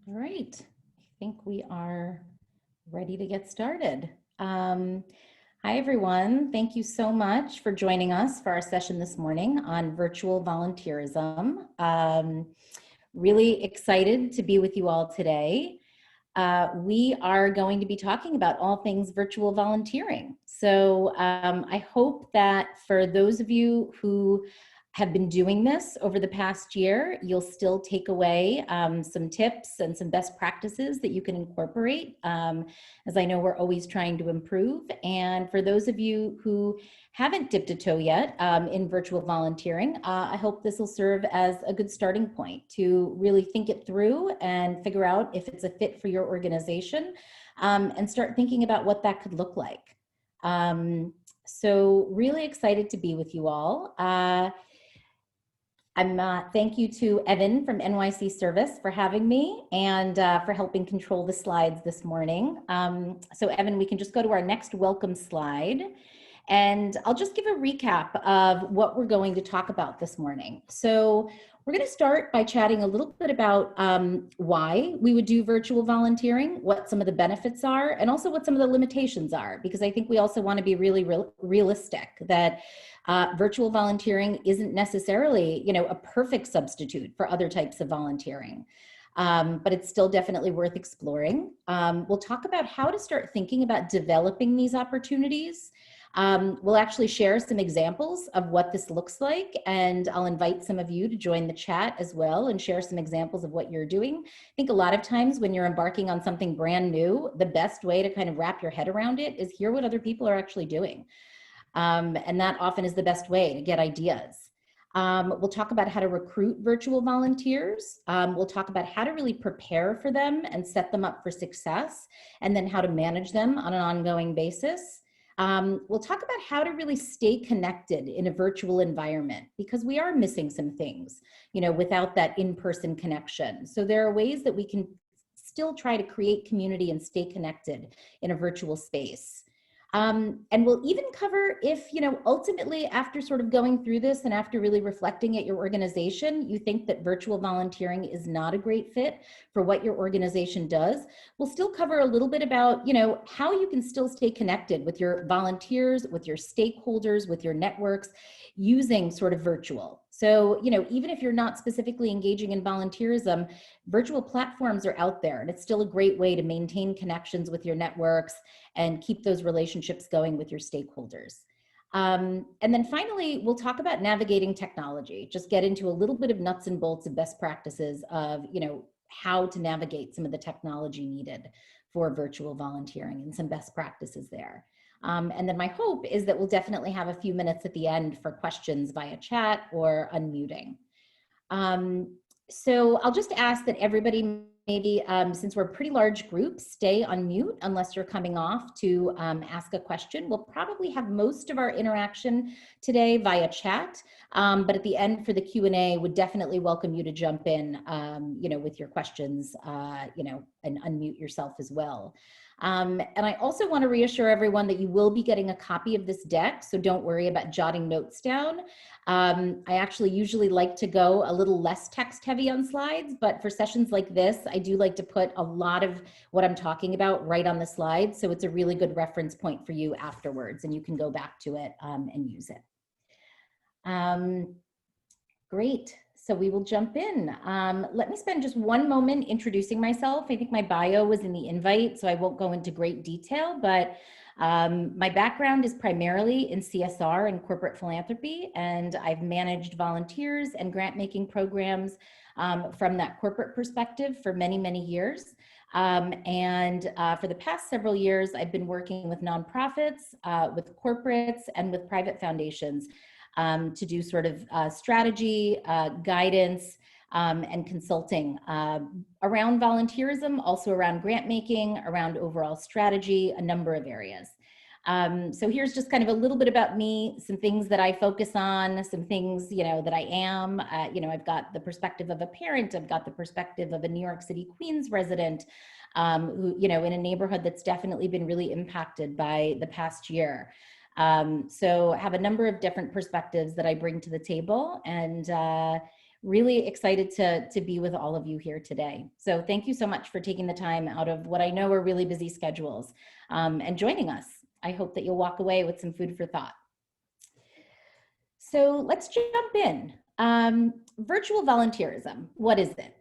All right, I think we are ready to get started. Hi, everyone. Thank you so much for joining us for our session this morning on virtual volunteerism. Really excited to be with you all today. We are going to be talking about all things virtual volunteering. So I hope that for those of you who have been doing this over the past year, you'll still take away some tips and some best practices that you can incorporate, as I know we're always trying to improve. And for those of you who haven't dipped a toe yet in virtual volunteering, I hope this will serve as a good starting point to really think it through and figure out if it's a fit for your organization, and start thinking about what that could look like. So really excited to be with you all. Thank you to Evan from NYC Service for having me and for helping control the slides this morning. So Evan, we can just go to our next welcome slide. And I'll just give a recap of what we're going to talk about this morning. So we're going to start by chatting a little bit about why we would do virtual volunteering, what some of the benefits are, and also what some of the limitations are, because I think we also want to be really realistic that virtual volunteering isn't necessarily, a perfect substitute for other types of volunteering. But it's still definitely worth exploring. We'll talk about how to start thinking about developing these opportunities. We'll actually share some examples of what this looks like, and I'll invite some of you to join the chat as well and share some examples of what you're doing. I think a lot of times when you're embarking on something brand new, the best way to kind of wrap your head around it is hear what other people are actually doing. And that often is the best way to get ideas. We'll talk about how to recruit virtual volunteers. We'll talk about how to really prepare for them and set them up for success, and then how to manage them on an ongoing basis. We'll talk about how to really stay connected in a virtual environment, because we are missing some things, without that in-person connection. So there are ways that we can still try to create community and stay connected in a virtual space. And we'll even cover if, ultimately after sort of going through this and after really reflecting at your organization, you think that virtual volunteering is not a great fit for what your organization does. We'll still cover a little bit about, how you can still stay connected with your volunteers, with your stakeholders, with your networks, using sort of virtual. So, even if you're not specifically engaging in volunteerism, virtual platforms are out there, and it's still a great way to maintain connections with your networks and keep those relationships going with your stakeholders. And then finally, we'll talk about navigating technology, just get into a little bit of nuts and bolts of best practices of, how to navigate some of the technology needed for virtual volunteering and some best practices there. And then my hope is that we'll definitely have a few minutes at the end for questions via chat or unmuting. So I'll just ask that everybody maybe, since we're a pretty large group, stay on mute unless you're coming off to ask a question. We'll probably have most of our interaction today via chat, but at the end for the Q&A, would definitely welcome you to jump in, with your questions, and unmute yourself as well. And I also want to reassure everyone that you will be getting a copy of this deck, so don't worry about jotting notes down. I actually usually like to go a little less text heavy on slides, but for sessions like this, I do like to put a lot of what I'm talking about right on the slide, so it's a really good reference point for you afterwards, and you can go back to it and use it. Great. So we will jump in. Let me spend just one moment introducing myself. I think my bio was in the invite, so I won't go into great detail, but my background is primarily in CSR and corporate philanthropy, and I've managed volunteers and grant-making programs from that corporate perspective for many, many years. For the past several years, I've been working with nonprofits, with corporates, and with private foundations to do sort of strategy, guidance, and consulting around volunteerism, also around grant making, around overall strategy, a number of areas. So here's just kind of a little bit about me, some things that I focus on, some things, that I am. I've got the perspective of a parent, I've got the perspective of a New York City, Queens resident, who, in a neighborhood that's definitely been really impacted by the past year. So I have a number of different perspectives that I bring to the table, and really excited to be with all of you here today. So thank you so much for taking the time out of what I know are really busy schedules and joining us. I hope that you'll walk away with some food for thought. So let's jump in. Virtual volunteerism, what is it?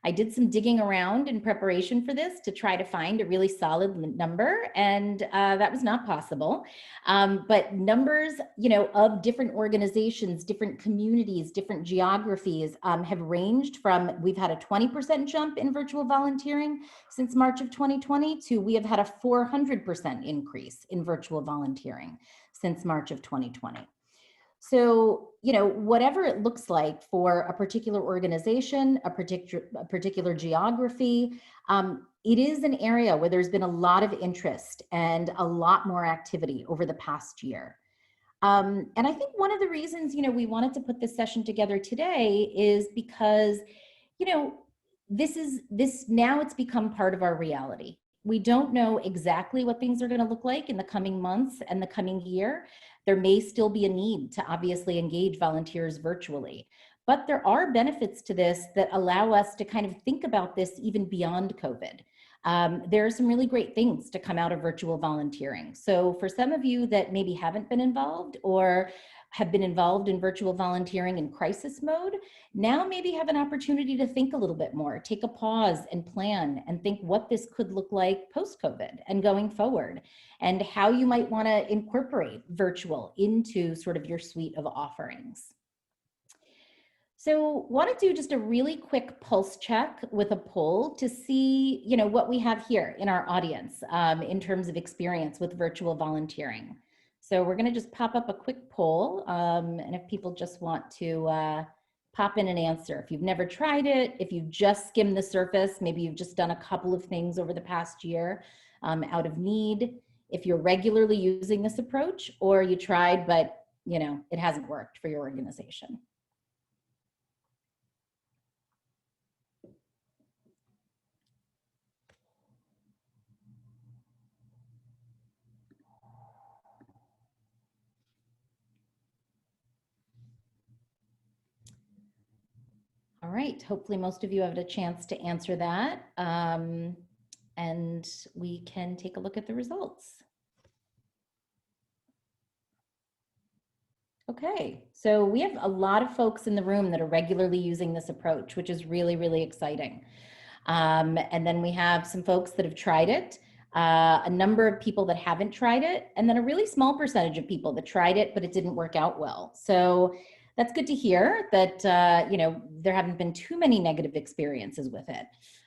I did some digging around in preparation for this to try to find a really solid number, and that was not possible. But numbers, of different organizations, different communities, different geographies have ranged from, we've had a 20% jump in virtual volunteering since March of 2020 to we have had a 400% increase in virtual volunteering since March of 2020. So, whatever it looks like for a particular organization, a particular geography, it is an area where there's been a lot of interest and a lot more activity over the past year. And I think one of the reasons, we wanted to put this session together today is because, now it's become part of our reality. We don't know exactly what things are going to look like in the coming months and the coming year. There may still be a need to obviously engage volunteers virtually, but there are benefits to this that allow us to kind of think about this even beyond COVID. There are some really great things to come out of virtual volunteering. So for some of you that maybe haven't been involved or have been involved in virtual volunteering in crisis mode, now maybe have an opportunity to think a little bit more, take a pause and plan and think what this could look like post-COVID and going forward, and how you might want to incorporate virtual into sort of your suite of offerings. So want to do just a really quick pulse check with a poll to see, what we have here in our audience in terms of experience with virtual volunteering. So we're going to just pop up a quick poll, and if people just want to pop in an answer. If you've never tried it, if you've just skimmed the surface, maybe you've just done a couple of things over the past year out of need, if you're regularly using this approach, or you tried, but it hasn't worked for your organization. All right, hopefully most of you have had a chance to answer that, and we can take a look at the results. Okay, so we have a lot of folks in the room that are regularly using this approach, which is really, really exciting. And then we have some folks that have tried it, a number of people that haven't tried it, and then a really small percentage of people that tried it, but it didn't work out well. So that's good to hear that, there haven't been too many negative experiences with it.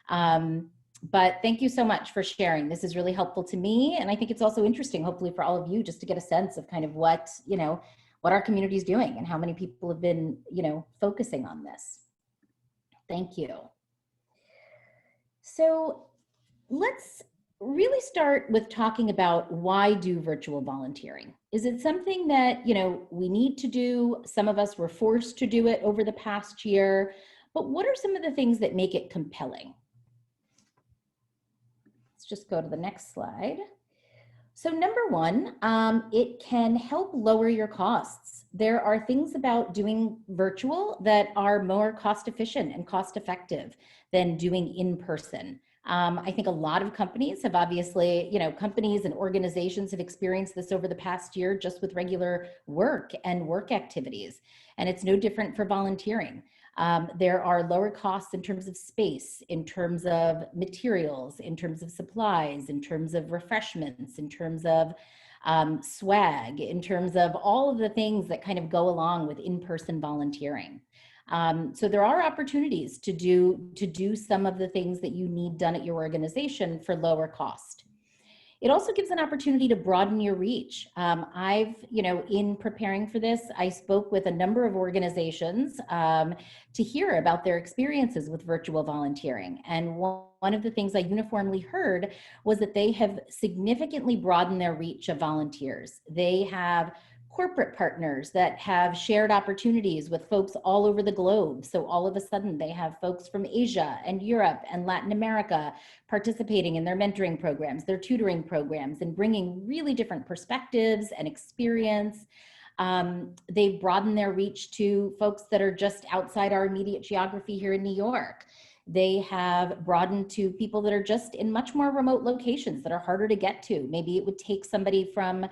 But thank you so much for sharing. This is really helpful to me. And I think it's also interesting, hopefully for all of you, just to get a sense of kind of what our community is doing and how many people have been, focusing on this. Thank you. So let's really start with talking about why do virtual volunteering? Is it something that, we need to do? Some of us were forced to do it over the past year, but what are some of the things that make it compelling? Let's just go to the next slide. So number one, it can help lower your costs. There are things about doing virtual that are more cost efficient and cost effective than doing in person. I think a lot of companies have obviously, companies and organizations have experienced this over the past year just with regular work and work activities. And it's no different for volunteering. There are lower costs in terms of space, in terms of materials, in terms of supplies, in terms of refreshments, in terms of swag, in terms of all of the things that kind of go along with in-person volunteering. So there are opportunities to do some of the things that you need done at your organization for lower cost. It also gives an opportunity to broaden your reach. In preparing for this, I spoke with a number of organizations to hear about their experiences with virtual volunteering. And one of the things I uniformly heard was that they have significantly broadened their reach of volunteers. They have corporate partners that have shared opportunities with folks all over the globe. So all of a sudden they have folks from Asia and Europe and Latin America participating in their mentoring programs, their tutoring programs, and bringing really different perspectives and experience. They've broadened their reach to folks that are just outside our immediate geography here in New York. They have broadened to people that are just in much more remote locations that are harder to get to. Maybe it would take somebody from,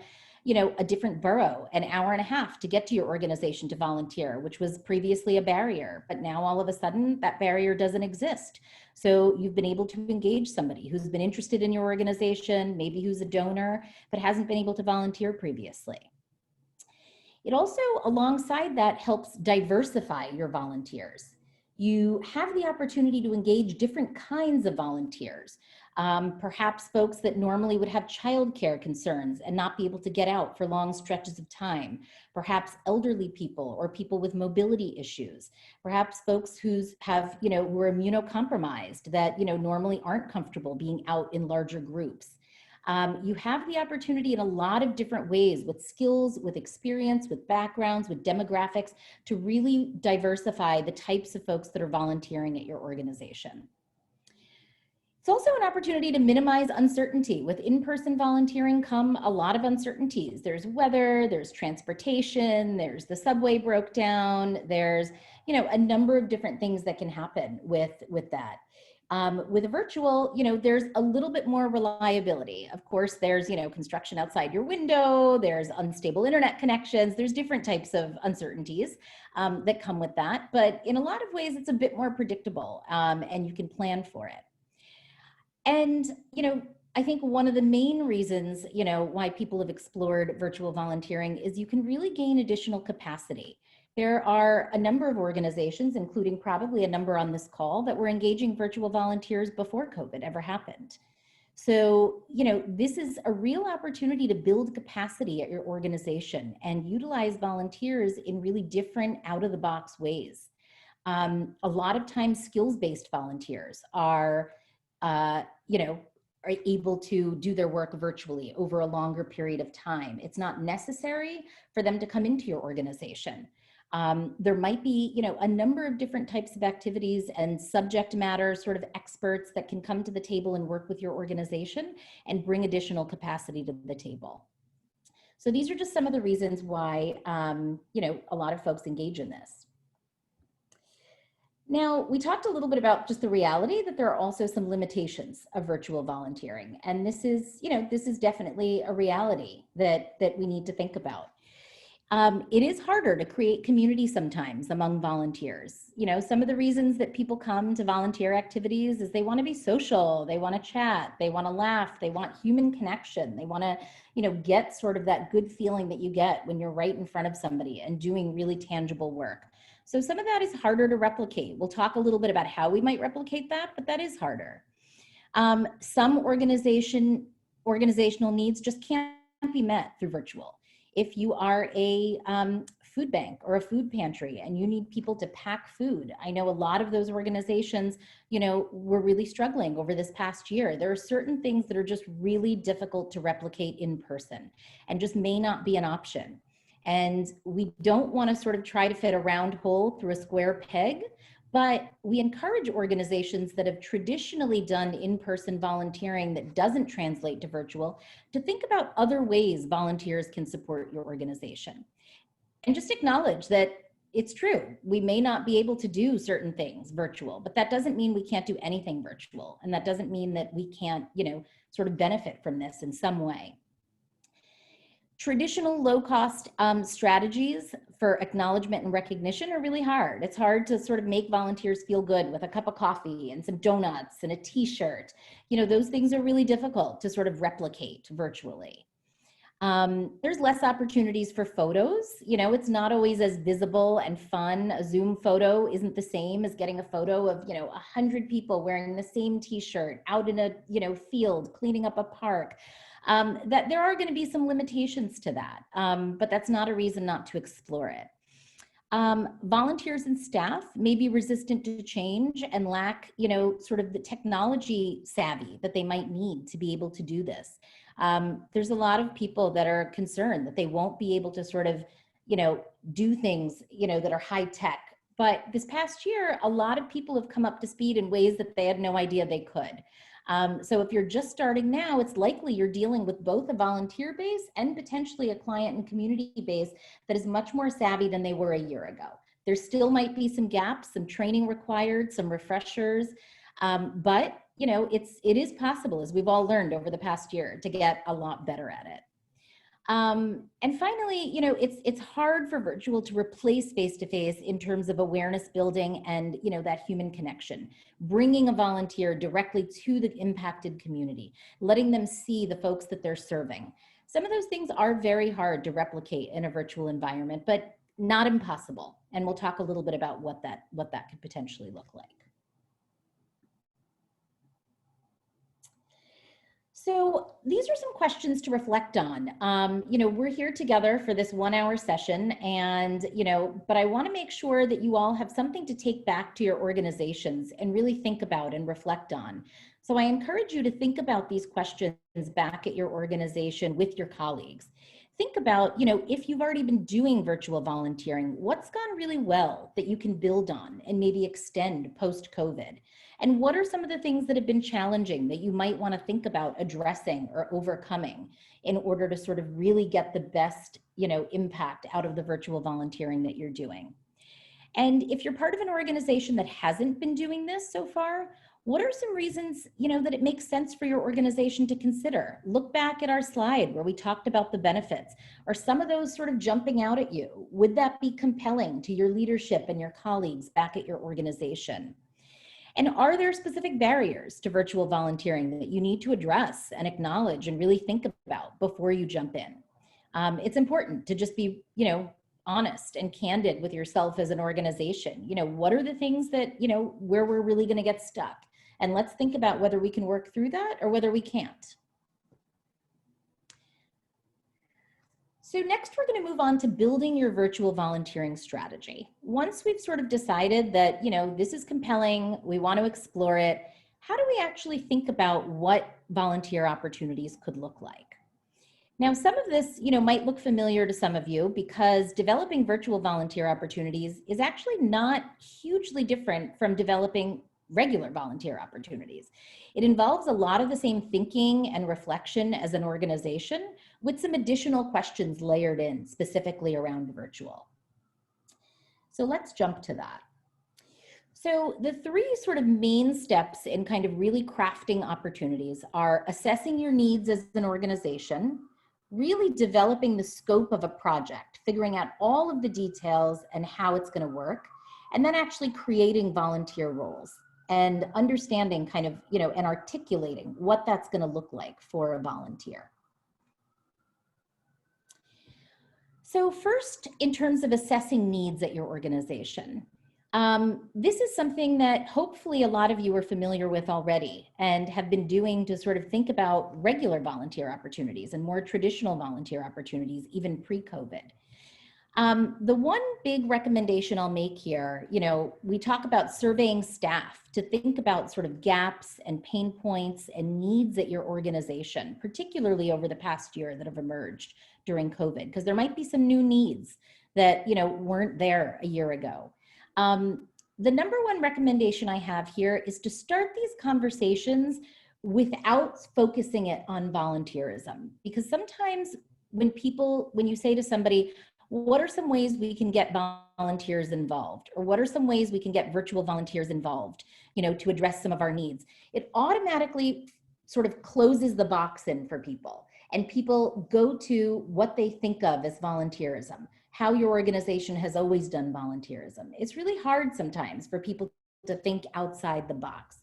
you know, a different borough, an hour and a half to get to your organization to volunteer, which was previously a barrier, but now all of a sudden that barrier doesn't exist. So you've been able to engage somebody who's been interested in your organization, maybe who's a donor, but hasn't been able to volunteer previously. It also, alongside that, helps diversify your volunteers. You have the opportunity to engage different kinds of volunteers. Perhaps folks that normally would have childcare concerns and not be able to get out for long stretches of time. Perhaps elderly people or people with mobility issues. Perhaps folks who have, you know, who are immunocompromised that, you know, normally aren't comfortable being out in larger groups. You have the opportunity in a lot of different ways with skills, with experience, with backgrounds, with demographics to really diversify the types of folks that are volunteering at your organization. It's also an opportunity to minimize uncertainty. With in-person volunteering come a lot of uncertainties. There's weather, there's transportation, there's the subway broke down, there's, you know, a number of different things that can happen with that. With a virtual, you know, there's a little bit more reliability. Of course, there's, you know, construction outside your window, there's unstable internet connections, there's different types of uncertainties that come with that. But in a lot of ways, it's a bit more predictable and you can plan for it. And, you know, I think one of the main reasons, you know, why people have explored virtual volunteering is you can really gain additional capacity. There are a number of organizations, including probably a number on this call, that were engaging virtual volunteers before COVID ever happened. So, you know, this is a real opportunity to build capacity at your organization and utilize volunteers in really different out-of-the-box ways. A lot of times skills-based volunteers are, you know, are able to do their work virtually over a longer period of time. It's not necessary for them to come into your organization. There might be, you know, a number of different types of activities and subject matter sort of experts that can come to the table and work with your organization and bring additional capacity to the table. So these are just some of the reasons why, you know, a lot of folks engage in this. Now, we talked a little bit about just the reality that there are also some limitations of virtual volunteering. And this is, you know, this is definitely a reality that we need to think about. It is harder to create community sometimes among volunteers. You know, some of the reasons that people come to volunteer activities is they want to be social, they want to chat, they want to laugh, they want human connection, they want to, you know, get sort of that good feeling that you get when you're right in front of somebody and doing really tangible work. So some of that is harder to replicate. We'll talk a little bit about how we might replicate that, but that is harder. Some organizational needs just can't be met through virtual. If you are a food bank or a food pantry and you need people to pack food, I know a lot of those organizations, you know, were really struggling over this past year. There are certain things that are just really difficult to replicate in person and just may not be an option. And we don't want to sort of try to fit a round hole through a square peg, but we encourage organizations that have traditionally done in-person volunteering that doesn't translate to virtual to think about other ways volunteers can support your organization. And just acknowledge that it's true. We may not be able to do certain things virtual, but that doesn't mean we can't do anything virtual. And that doesn't mean that we can't, you know, sort of benefit from this in some way. Traditional low-cost strategies for acknowledgement and recognition are really hard. It's hard to sort of make volunteers feel good with a cup of coffee and some donuts and a t-shirt. You know, those things are really difficult to sort of replicate virtually. There's less opportunities for photos. You know, it's not always as visible and fun. A Zoom photo isn't the same as getting a photo of, you know, 100 people wearing the same t-shirt out in a, you know, field, cleaning up a park. That there are going to be some limitations to that, but that's not a reason not to explore it. Volunteers and staff may be resistant to change and lack, sort of the technology savvy that they might need to be able to do this. There's a lot of people that are concerned that they won't be able to sort of, do things, that are high tech. But this past year, a lot of people have come up to speed in ways that they had no idea they could. So if you're just starting now, it's likely you're dealing with both a volunteer base and potentially a client and community base that is much more savvy than they were a year ago. There still might be some gaps, some training required, some refreshers, but it is possible, as we've all learned over the past year, to get a lot better at it. And finally, it's hard for virtual to replace face-to-face in terms of awareness building and, that human connection, bringing a volunteer directly to the impacted community, letting them see the folks that they're serving. Some of those things are very hard to replicate in a virtual environment, but not impossible. And we'll talk a little bit about what that could potentially look like. So these are some questions to reflect on. We're here together for this 1 hour session and, but I want to make sure that you all have something to take back to your organizations and really think about and reflect on. So I encourage you to think about these questions back at your organization with your colleagues. Think about, if you've already been doing virtual volunteering, what's gone really well that you can build on and maybe extend post-COVID? And what are some of the things that have been challenging that you might want to think about addressing or overcoming in order to sort of really get the best, impact out of the virtual volunteering that you're doing? And if you're part of an organization that hasn't been doing this so far, what are some reasons, that it makes sense for your organization to consider? Look back at our slide where we talked about the benefits. Are some of those sort of jumping out at you? Would that be compelling to your leadership and your colleagues back at your organization? And are there specific barriers to virtual volunteering that you need to address and acknowledge and really think about before you jump in? It's important to just be, honest and candid with yourself as an organization. What are the things that, where we're really going to get stuck? And let's think about whether we can work through that or whether we can't. So next, we're going to move on to building your virtual volunteering strategy. Once we've sort of decided that, this is compelling, we want to explore it, how do we actually think about what volunteer opportunities could look like? Now, some of this, might look familiar to some of you because developing virtual volunteer opportunities is actually not hugely different from developing regular volunteer opportunities. It involves a lot of the same thinking and reflection as an organization with some additional questions layered in specifically around virtual. So let's jump to that. So the three sort of main steps in kind of really crafting opportunities are assessing your needs as an organization, really developing the scope of a project, figuring out all of the details and how it's going to work, and then actually creating volunteer roles and understanding kind of, and articulating what that's going to look like for a volunteer. So first, in terms of assessing needs at your organization, this is something that hopefully a lot of you are familiar with already and have been doing to sort of think about regular volunteer opportunities and more traditional volunteer opportunities, even pre-COVID. The one big recommendation I'll make here, we talk about surveying staff to think about sort of gaps and pain points and needs at your organization, particularly over the past year that have emerged during COVID, because there might be some new needs that, weren't there a year ago. The number one recommendation I have here is to start these conversations without focusing it on volunteerism, because sometimes when you say to somebody, what are some ways we can get volunteers involved? Or what are some ways we can get virtual volunteers involved, to address some of our needs? It automatically sort of closes the box in for people. And people go to what they think of as volunteerism, how your organization has always done volunteerism. It's really hard sometimes for people to think outside the box.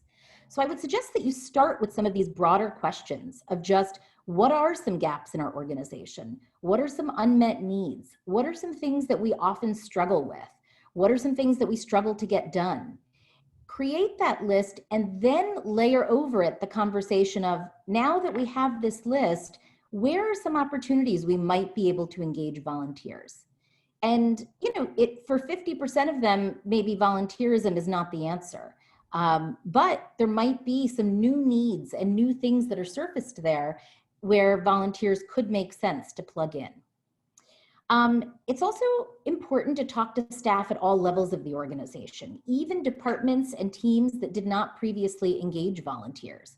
So I would suggest that you start with some of these broader questions of just, what are some gaps in our organization? What are some unmet needs? What are some things that we often struggle with? What are some things that we struggle to get done? Create that list and then layer over it the conversation of, now that we have this list, where are some opportunities we might be able to engage volunteers? And, for 50% of them, maybe volunteerism is not the answer. But there might be some new needs and new things that are surfaced there where volunteers could make sense to plug in. It's also important to talk to staff at all levels of the organization, even departments and teams that did not previously engage volunteers.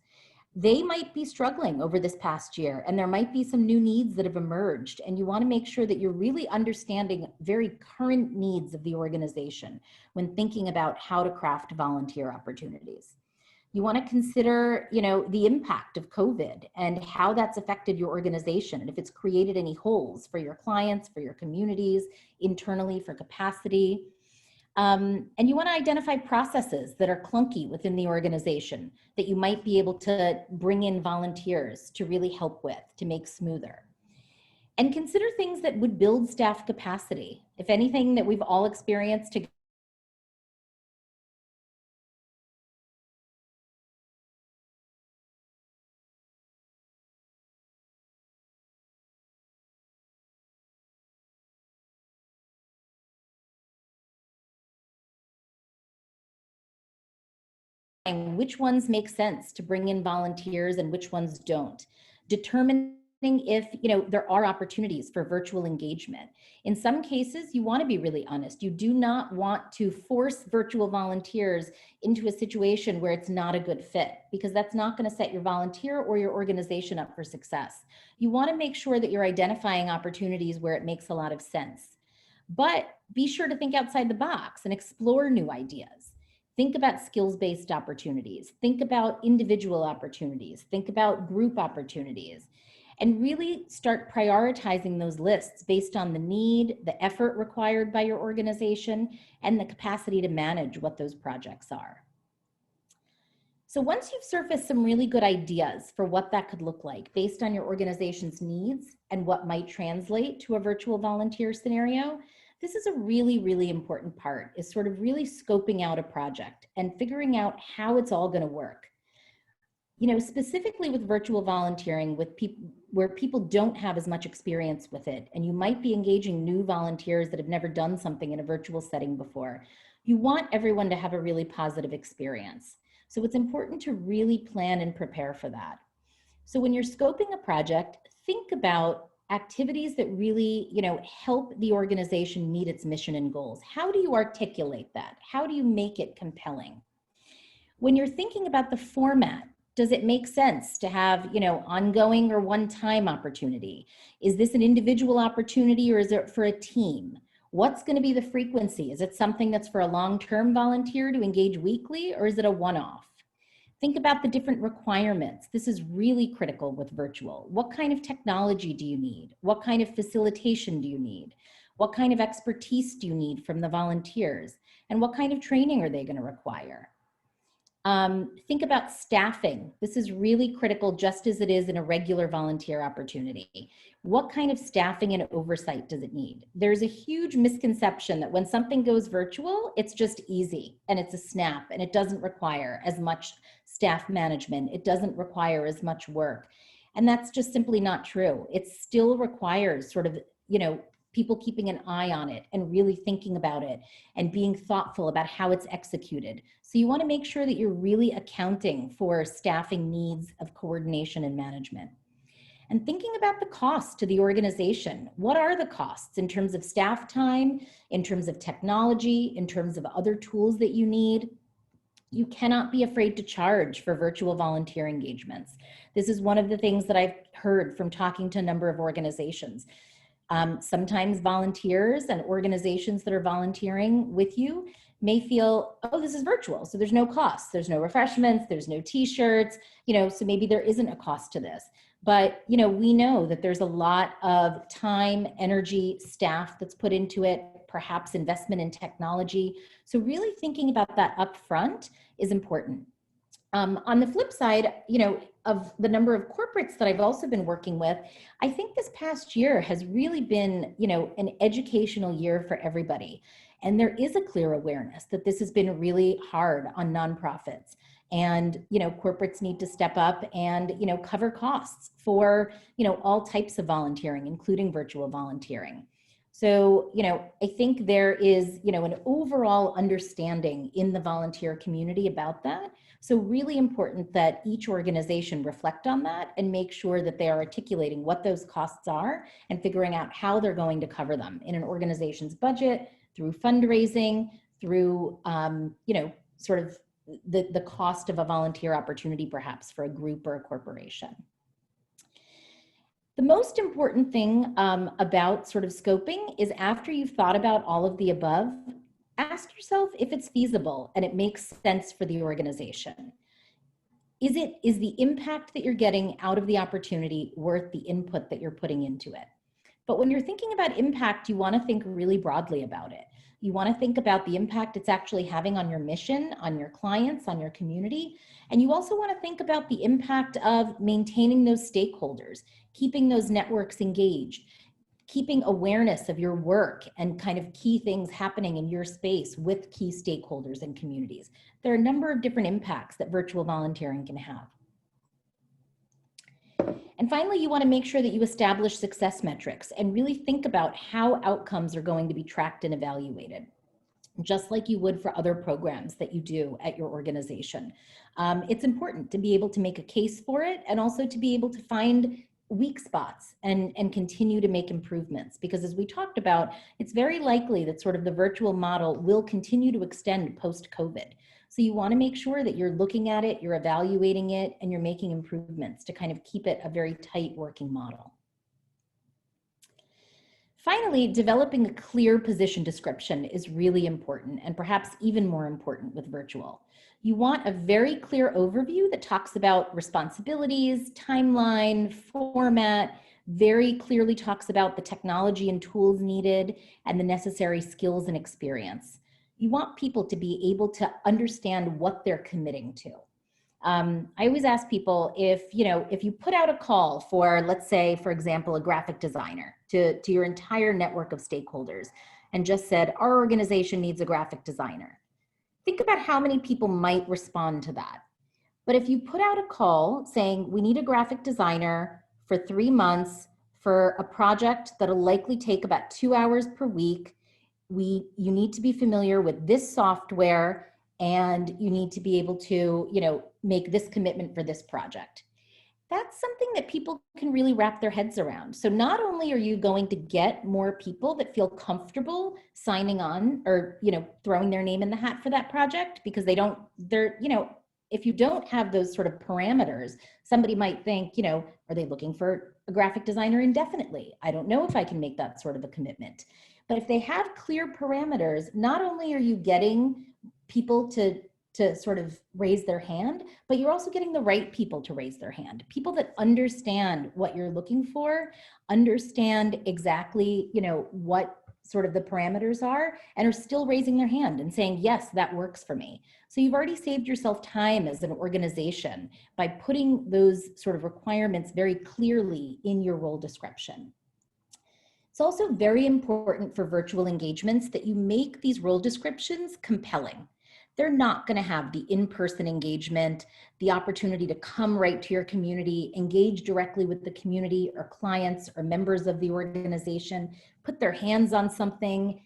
They might be struggling over this past year, and there might be some new needs that have emerged, and you want to make sure that you're really understanding very current needs of the organization when thinking about how to craft volunteer opportunities. You want to consider, the impact of COVID and how that's affected your organization, and if it's created any holes for your clients, for your communities, internally for capacity. And you want to identify processes that are clunky within the organization that you might be able to bring in volunteers to really help with, to make smoother. And consider things that would build staff capacity. If anything that we've all experienced together, which ones make sense to bring in volunteers and which ones don't. Determining if there are opportunities for virtual engagement. In some cases, you want to be really honest. You do not want to force virtual volunteers into a situation where it's not a good fit, because that's not going to set your volunteer or your organization up for success. You want to make sure that you're identifying opportunities where it makes a lot of sense. But be sure to think outside the box and explore new ideas. Think about skills-based opportunities. Think about individual opportunities. Think about group opportunities. And really start prioritizing those lists based on the need, the effort required by your organization, and the capacity to manage what those projects are. So once you've surfaced some really good ideas for what that could look like based on your organization's needs and what might translate to a virtual volunteer scenario, this is a really, really important part, is sort of really scoping out a project and figuring out how it's all going to work. Specifically with virtual volunteering, with people where people don't have as much experience with it, and you might be engaging new volunteers that have never done something in a virtual setting before, you want everyone to have a really positive experience. So it's important to really plan and prepare for that. So when you're scoping a project, think about activities that really, help the organization meet its mission and goals. How do you articulate that? How do you make it compelling? When you're thinking about the format, does it make sense to have, ongoing or one-time opportunity? Is this an individual opportunity or is it for a team? What's going to be the frequency? Is it something that's for a long-term volunteer to engage weekly, or is it a one-off? Think about the different requirements. This is really critical with virtual. What kind of technology do you need? What kind of facilitation do you need? What kind of expertise do you need from the volunteers? And what kind of training are they going to require? Think about staffing. This is really critical, just as it is in a regular volunteer opportunity. What kind of staffing and oversight does it need? There's a huge misconception that when something goes virtual, it's just easy and it's a snap and it doesn't require as much staff management. It doesn't require as much work. And that's just simply not true. It still requires sort of, people keeping an eye on it and really thinking about it and being thoughtful about how it's executed. So you want to make sure that you're really accounting for staffing needs of coordination and management. And thinking about the costs to the organization. What are the costs in terms of staff time, in terms of technology, in terms of other tools that you need? You cannot be afraid to charge for virtual volunteer engagements. This is one of the things that I've heard from talking to a number of organizations. Sometimes volunteers and organizations that are volunteering with you may feel, oh, this is virtual, so there's no cost, there's no refreshments, there's no t-shirts, so maybe there isn't a cost to this. But, we know that there's a lot of time, energy, staff that's put into it, perhaps investment in technology. So really thinking about that up front is important. On the flip side, of the number of corporates that I've also been working with, I think this past year has really been, an educational year for everybody. And there is a clear awareness that this has been really hard on nonprofits. And, corporates need to step up and, cover costs for, all types of volunteering, including virtual volunteering. So, I think there is, an overall understanding in the volunteer community about that. So really important that each organization reflect on that and make sure that they are articulating what those costs are and figuring out how they're going to cover them in an organization's budget, through fundraising, through, sort of the cost of a volunteer opportunity, perhaps for a group or a corporation. The most important thing about sort of scoping is after you've thought about all of the above, ask yourself if it's feasible and it makes sense for the organization. Is the impact that you're getting out of the opportunity worth the input that you're putting into it? But when you're thinking about impact, you want to think really broadly about it. You want to think about the impact it's actually having on your mission, on your clients, on your community. And you also want to think about the impact of maintaining those stakeholders, keeping those networks engaged, keeping awareness of your work and kind of key things happening in your space with key stakeholders and communities. There are a number of different impacts that virtual volunteering can have. And finally, you want to make sure that you establish success metrics and really think about how outcomes are going to be tracked and evaluated, just like you would for other programs that you do at your organization. It's important to be able to make a case for it and also to be able to find weak spots and continue to make improvements, because as we talked about, it's very likely that sort of the virtual model will continue to extend post-COVID. So you want to make sure that you're looking at it, you're evaluating it, and you're making improvements to kind of keep it a very tight working model. Finally, developing a clear position description is really important, and perhaps even more important with virtual. You want a very clear overview that talks about responsibilities, timeline, format, very clearly talks about the technology and tools needed and the necessary skills and experience. You want people to be able to understand what they're committing to. I always ask people if you put out a call for, let's say, for example, a graphic designer to your entire network of stakeholders and just said, our organization needs a graphic designer. Think about how many people might respond to that. But if you put out a call saying, we need a graphic designer for 3 months for a project that'll likely take about 2 hours per week, you need to be familiar with this software and you need to be able to, make this commitment for this project. That's something that people can really wrap their heads around. So not only are you going to get more people that feel comfortable signing on or, throwing their name in the hat for that project, because if you don't have those sort of parameters, somebody might think, are they looking for a graphic designer indefinitely? I don't know if I can make that sort of a commitment. But if they have clear parameters, not only are you getting people to sort of raise their hand, but you're also getting the right people to raise their hand. People that understand what you're looking for, understand exactly, what sort of the parameters are, and are still raising their hand and saying, yes, that works for me. So you've already saved yourself time as an organization by putting those sort of requirements very clearly in your role description. It's also very important for virtual engagements that you make these role descriptions compelling. They're not going to have the in-person engagement, the opportunity to come right to your community, engage directly with the community or clients or members of the organization, put their hands on something,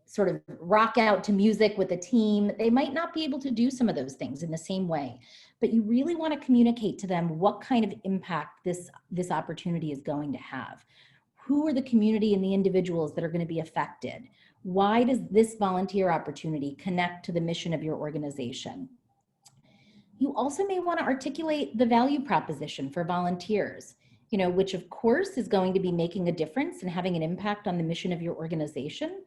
sort of rock out to music with a team. They might not be able to do some of those things in the same way, but you really want to communicate to them what kind of impact this opportunity is going to have. Who are the community and the individuals that are going to be affected? Why does this volunteer opportunity connect to the mission of your organization? You also may want to articulate the value proposition for volunteers, which of course is going to be making a difference and having an impact on the mission of your organization.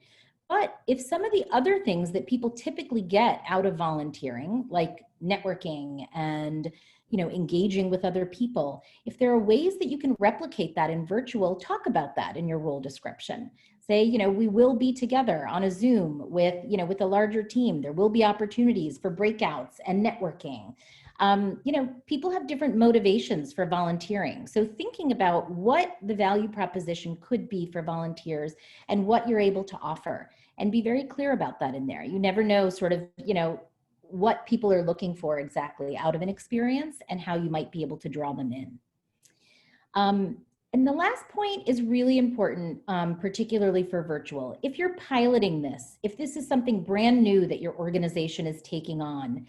But if some of the other things that people typically get out of volunteering, like networking and engaging with other people, if there are ways that you can replicate that in virtual, talk about that in your role description. Say, we will be together on a Zoom with a larger team. There will be opportunities for breakouts and networking. People have different motivations for volunteering. So thinking about what the value proposition could be for volunteers and what you're able to offer, and be very clear about that in there. You never know sort of, what people are looking for exactly out of an experience and how you might be able to draw them in. And the last point is really important, particularly for virtual. If you're piloting this, if this is something brand new that your organization is taking on,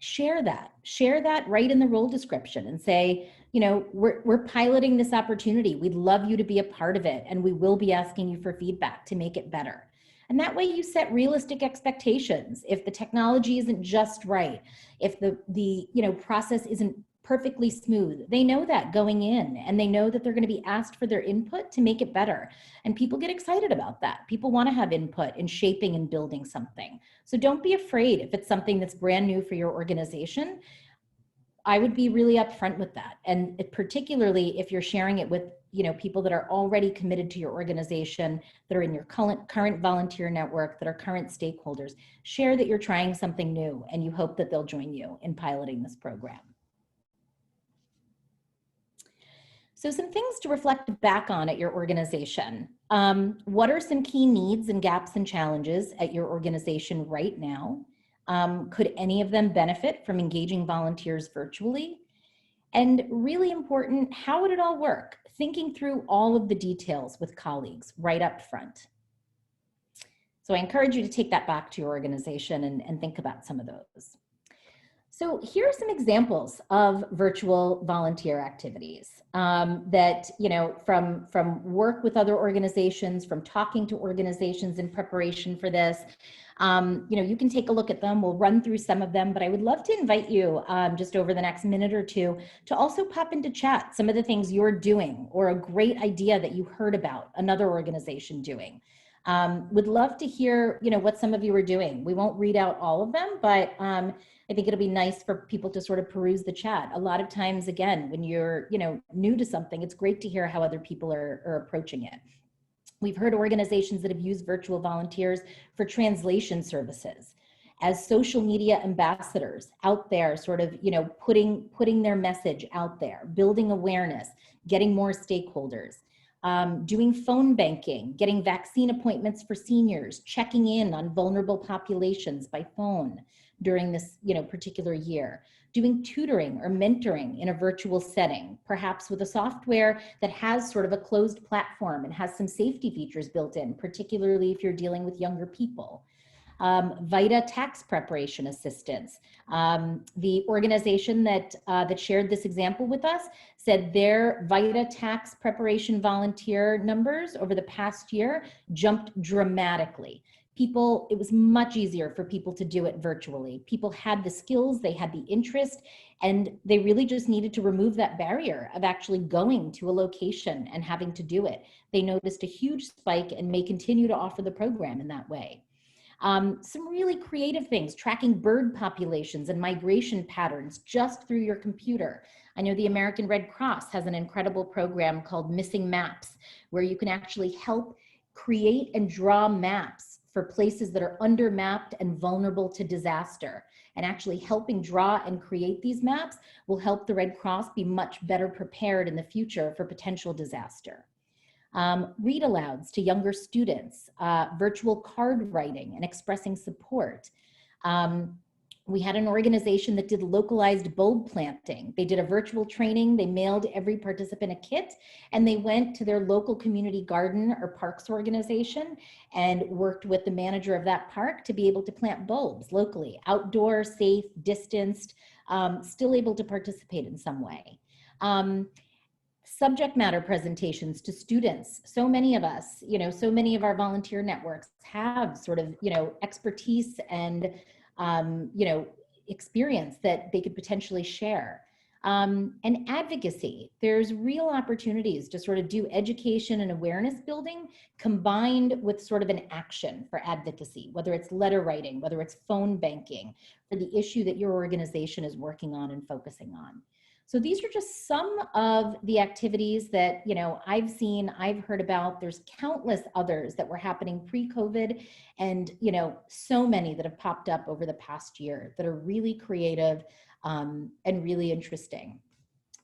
share that right in the role description and say, you know, we're piloting this opportunity. We'd love you to be a part of it, and we will be asking you for feedback to make it better. And that way you set realistic expectations. If the technology isn't just right, if the process isn't perfectly smooth, they know that going in, and they know that they're going to be asked for their input to make it better. And people get excited about that. People want to have input in shaping and building something. So don't be afraid if it's something that's brand new for your organization. I would be really upfront with that. And particularly if you're sharing it with, people that are already committed to your organization, that are in your current volunteer network, that are current stakeholders, share that you're trying something new and you hope that they'll join you in piloting this program. So some things to reflect back on at your organization. What are some key needs and gaps and challenges at your organization right now? Could any of them benefit from engaging volunteers virtually? And really important, how would it all work? Thinking through all of the details with colleagues right up front. So I encourage you to take that back to your organization and think about some of those. So here are some examples of virtual volunteer activities that, from work with other organizations, from talking to organizations in preparation for this. You can take a look at them. We'll run through some of them, but I would love to invite you just over the next minute or two to also pop into chat some of the things you're doing or a great idea that you heard about another organization doing. Would love to hear, what some of you are doing. We won't read out all of them, but I think it'll be nice for people to sort of peruse the chat. A lot of times, again, when you're, new to something, it's great to hear how other people are approaching it. We've heard organizations that have used virtual volunteers for translation services, as social media ambassadors out there, sort of, putting their message out there, building awareness, getting more stakeholders. Doing phone banking, getting vaccine appointments for seniors, checking in on vulnerable populations by phone during this particular year, doing tutoring or mentoring in a virtual setting, perhaps with a software that has sort of a closed platform and has some safety features built in, particularly if you're dealing with younger people. VITA tax preparation assistance. The organization that shared this example with us said their VITA tax preparation volunteer numbers over the past year jumped dramatically. It was much easier for people to do it virtually. People had the skills, they had the interest, and they really just needed to remove that barrier of actually going to a location and having to do it. They noticed a huge spike and may continue to offer the program in that way. Some really creative things, tracking bird populations and migration patterns just through your computer. I know the American Red Cross has an incredible program called Missing Maps, where you can actually help create and draw maps for places that are undermapped and vulnerable to disaster. And actually helping draw and create these maps will help the Red Cross be much better prepared in the future for potential disaster. Read alouds to younger students, virtual card writing and expressing support. We had an organization that did localized bulb planting. They did a virtual training, they mailed every participant a kit, and they went to their local community garden or parks organization and worked with the manager of that park to be able to plant bulbs locally, outdoor, safe, distanced, still able to participate in some way. Subject matter presentations to students. So many of us, so many of our volunteer networks have sort of, expertise and, experience that they could potentially share. And advocacy. There's real opportunities to sort of do education and awareness building combined with sort of an action for advocacy, whether it's letter writing, whether it's phone banking, for the issue that your organization is working on and focusing on. So these are just some of the activities that, I've seen, I've heard about. There's countless others that were happening pre-COVID and, so many that have popped up over the past year that are really creative and really interesting.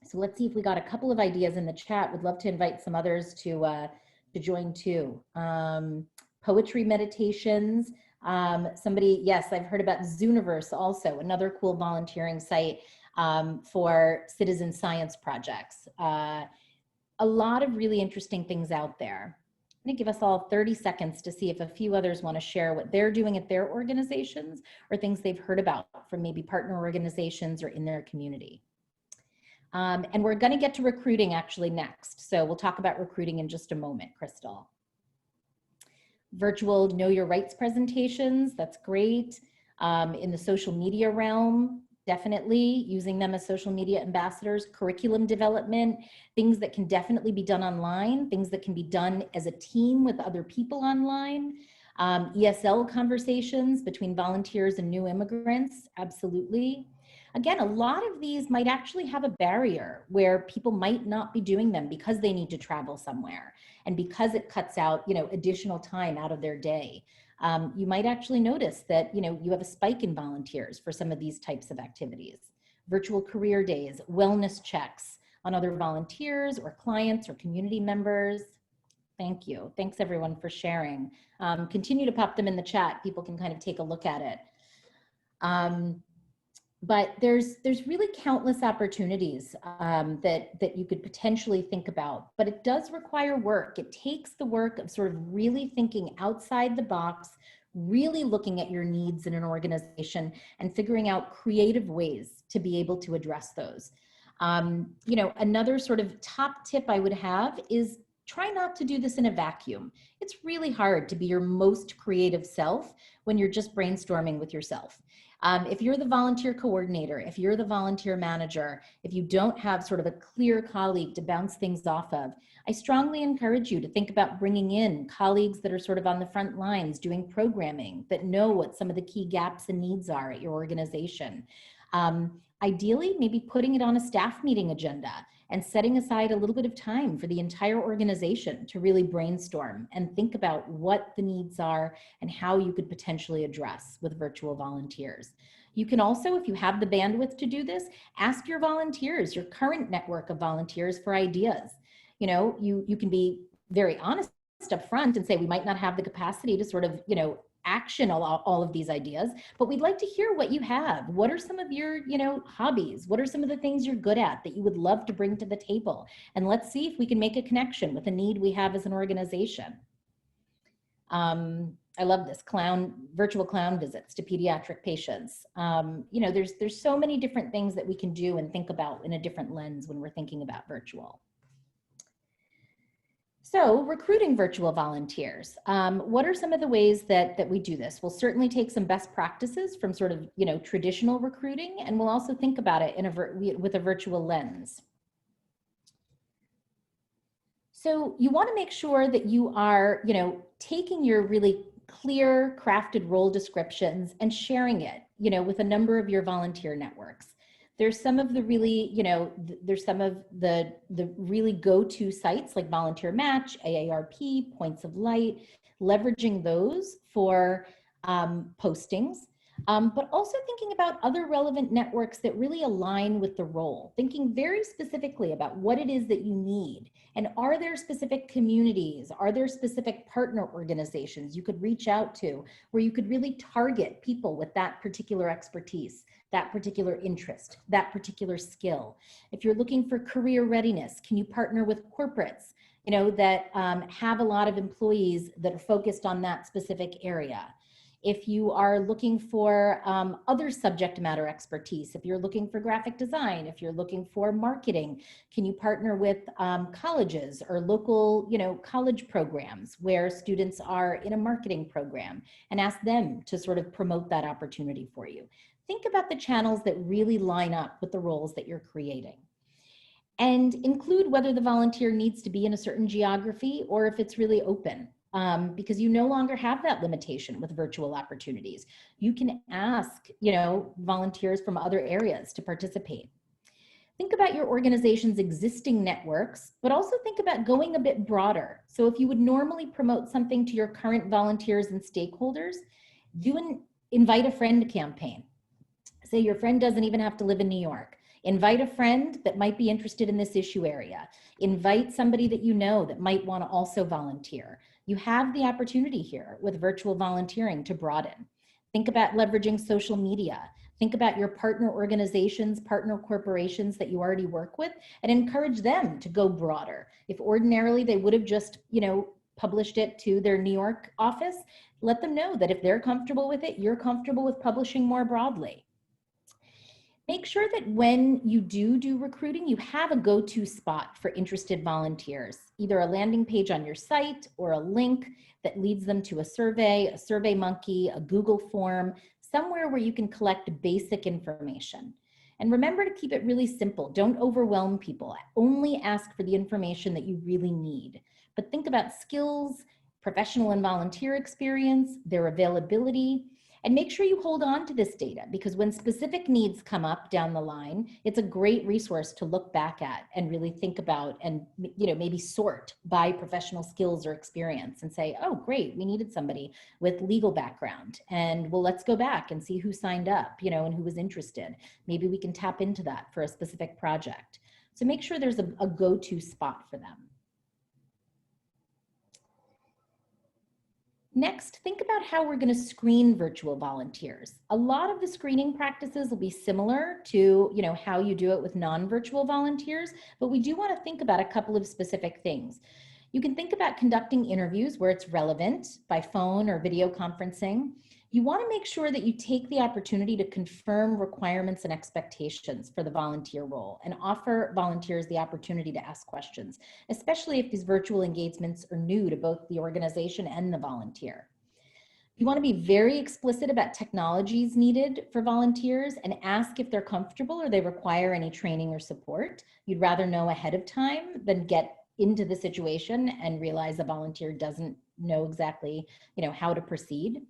So let's see if we got a couple of ideas in the chat. Would love to invite some others to join too. Poetry meditations. Yes, I've heard about Zooniverse also, another cool volunteering site for citizen science projects. a lot of really interesting things out there. I'm going to give us all 30 seconds to see if a few others want to share what they're doing at their organizations or things they've heard about from maybe partner organizations or in their community. And we're going to get to recruiting actually next. So we'll talk about recruiting in just a moment, Crystal. Virtual Know Your Rights presentations, that's great. In the social media realm, definitely using them as social media ambassadors. Curriculum development, things that can definitely be done online, things that can be done as a team with other people online. ESL conversations between volunteers and new immigrants, absolutely. Again, a lot of these might actually have a barrier where people might not be doing them because they need to travel somewhere and because it cuts out, additional time out of their day. You might actually notice that, you have a spike in volunteers for some of these types of activities. Virtual career days, wellness checks on other volunteers or clients or community members. Thank you. Thanks everyone for sharing. Continue to pop them in the chat. People can kind of take a look at it. But there's really countless opportunities that you could potentially think about, but it does require work. It takes the work of sort of really thinking outside the box, really looking at your needs in an organization and figuring out creative ways to be able to address those. Another sort of top tip I would have is try not to do this in a vacuum. It's really hard to be your most creative self when you're just brainstorming with yourself. If you're the volunteer coordinator, if you're the volunteer manager, if you don't have sort of a clear colleague to bounce things off of, I strongly encourage you to think about bringing in colleagues that are sort of on the front lines doing programming, that know what some of the key gaps and needs are at your organization. Ideally, maybe putting it on a staff meeting agenda and setting aside a little bit of time for the entire organization to really brainstorm and think about what the needs are and how you could potentially address with virtual volunteers. You can also, if you have the bandwidth to do this, ask your volunteers, your current network of volunteers, for ideas. You can be very honest up front and say, we might not have the capacity to sort of, action all of these ideas, but we'd like to hear what you have. What are some of your, hobbies? What are some of the things you're good at that you would love to bring to the table? And let's see if we can make a connection with a need we have as an organization. I love this, virtual clown visits to pediatric patients. There's so many different things that we can do and think about in a different lens when we're thinking about virtual. So recruiting virtual volunteers, what are some of the ways that we do this? We'll certainly take some best practices from sort of, traditional recruiting, and we'll also think about it with a virtual lens. So you want to make sure that you are, taking your really clear crafted role descriptions and sharing it, with a number of your volunteer networks. There's some of the really, there's some of the really go-to sites like Volunteer Match, AARP, Points of Light, leveraging those for postings, but also thinking about other relevant networks that really align with the role, thinking very specifically about what it is that you need. And are there specific communities? Are there specific partner organizations you could reach out to where you could really target people with that particular expertise, that particular interest, that particular skill? If you're looking for career readiness, can you partner with corporates, that have a lot of employees that are focused on that specific area? If you are looking for other subject matter expertise, if you're looking for graphic design, if you're looking for marketing, can you partner with colleges or local, college programs where students are in a marketing program and ask them to sort of promote that opportunity for you? Think about the channels that really line up with the roles that you're creating. And include whether the volunteer needs to be in a certain geography or if it's really open. Because you no longer have that limitation with virtual opportunities. You can ask, volunteers from other areas to participate. Think about your organization's existing networks, but also think about going a bit broader. So if you would normally promote something to your current volunteers and stakeholders, do an invite a friend campaign. Say your friend doesn't even have to live in New York. Invite a friend that might be interested in this issue area. Invite somebody that you know that might want to also volunteer. You have the opportunity here with virtual volunteering to broaden. Think about leveraging social media. Think about your partner organizations, partner corporations that you already work with, and encourage them to go broader. If ordinarily they would have just, published it to their New York office, let them know that if they're comfortable with it, you're comfortable with publishing more broadly. Make sure that when you do recruiting, you have a go-to spot for interested volunteers, either a landing page on your site or a link that leads them to a survey monkey, a Google form, somewhere where you can collect basic information. And remember to keep it really simple. Don't overwhelm people. Only ask for the information that you really need. But think about skills, professional and volunteer experience, their availability, and make sure you hold on to this data, because when specific needs come up down the line, it's a great resource to look back at and really think about and maybe sort by professional skills or experience and say, oh, great, we needed somebody with legal background. And well, let's go back and see who signed up, and who was interested. Maybe we can tap into that for a specific project. So make sure there's a go-to spot for them. Next, think about how we're going to screen virtual volunteers. A lot of the screening practices will be similar to, how you do it with non-virtual volunteers, but we do want to think about a couple of specific things. You can think about conducting interviews where it's relevant by phone or video conferencing. You want to make sure that you take the opportunity to confirm requirements and expectations for the volunteer role and offer volunteers the opportunity to ask questions, especially if these virtual engagements are new to both the organization and the volunteer. You want to be very explicit about technologies needed for volunteers and ask if they're comfortable or they require any training or support. You'd rather know ahead of time than get into the situation and realize a volunteer doesn't know exactly, how to proceed.